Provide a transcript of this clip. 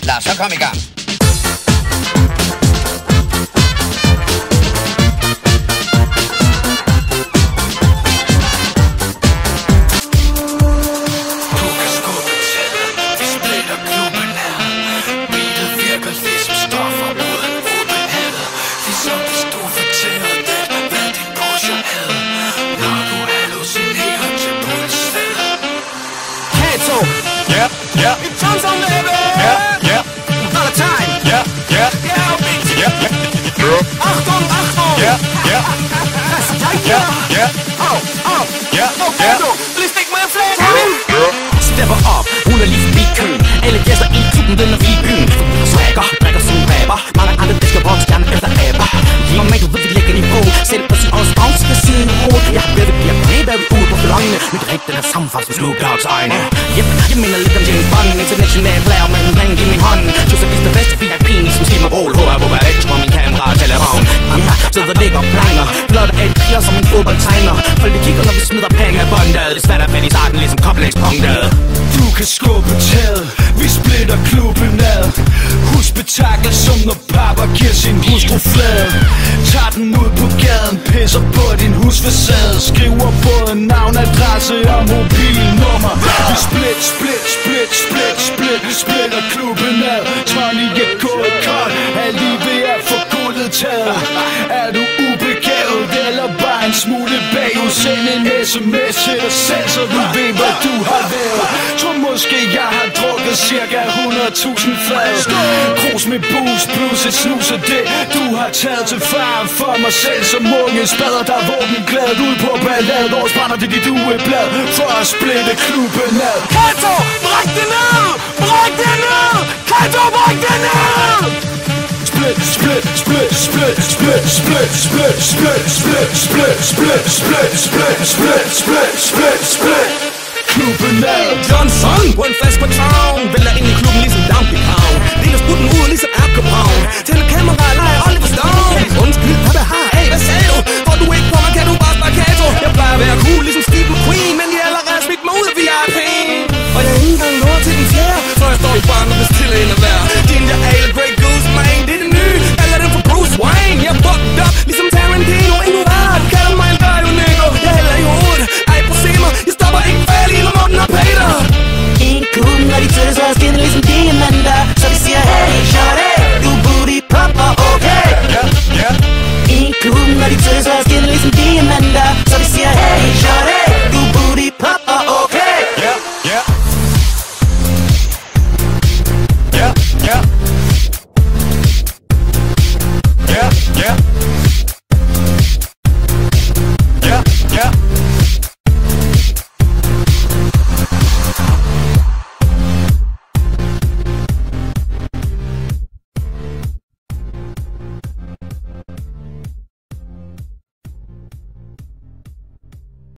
Lad os så komme i gang. Yeah, yeah. It turns on, baby. Yeah, yeah. All the time. Yeah, yeah. Yeah, bitch. Yeah, yeah. Achtung, Achtung. Yeah, yeah. Yeah, yeah. Oh, oh. Yeah, Okay, yeah. nu. Please take my flag, honey. Stepper op, ruller lige forbi køen. Alle gæster i klubben vender vi i byen. Swagger, drikker som rapper. Mange andre disker rockstjerner efter aber. Og man du ved vi lægger niveau. Selv på sin årsbag skal sige en ro. Jeg har bedre bliver baby ude på forlangene. Mit rig den er sammenfalds med Snoop Dogs egne. Yep, jeg minder lidt om James Bond. International player med en ring i min hånd. Joseph is the best VIP som Steve Roll. HR hvor jeg ikke min kamera og telefon. Så der ligger og planer. Blot af et piger som en fodboldtegner. Folk de kigger når vi smider penge af båndet. Det er svært at finde i starten ligesom koblingspunktet. Du kan skubbe taget, vi splitter klubben ad. Husspektakel som når papa giver sin hustru flade. Tager den ud på gaden, pisser på din husfacade. Skriver både navn, adresse og mobilnummer. Vi splitter klubben ad. Tony er gået kold, alt i ved at få guldet taget. Er du ubegavet eller bare en smule bagud? Send en sms til dig selv, så du ved hvad du har lavet. Tror måske jeg har drukket cirka 100.000 fad. Krus med booze plus et snus af det du har taget til faren for mig selv. Som unge spader der våben glædet ud på ballade. Vores brænder det dit ugeblad for at splitte klubben ad. Kato, bræk det ned! Bræk det ned! Kato, bræk det ned! Split, split, split, split, split, split, split, split, split, split, split, split, split, split, split, split, split. Klubben ad. Johnson på en fest på town. Vil lade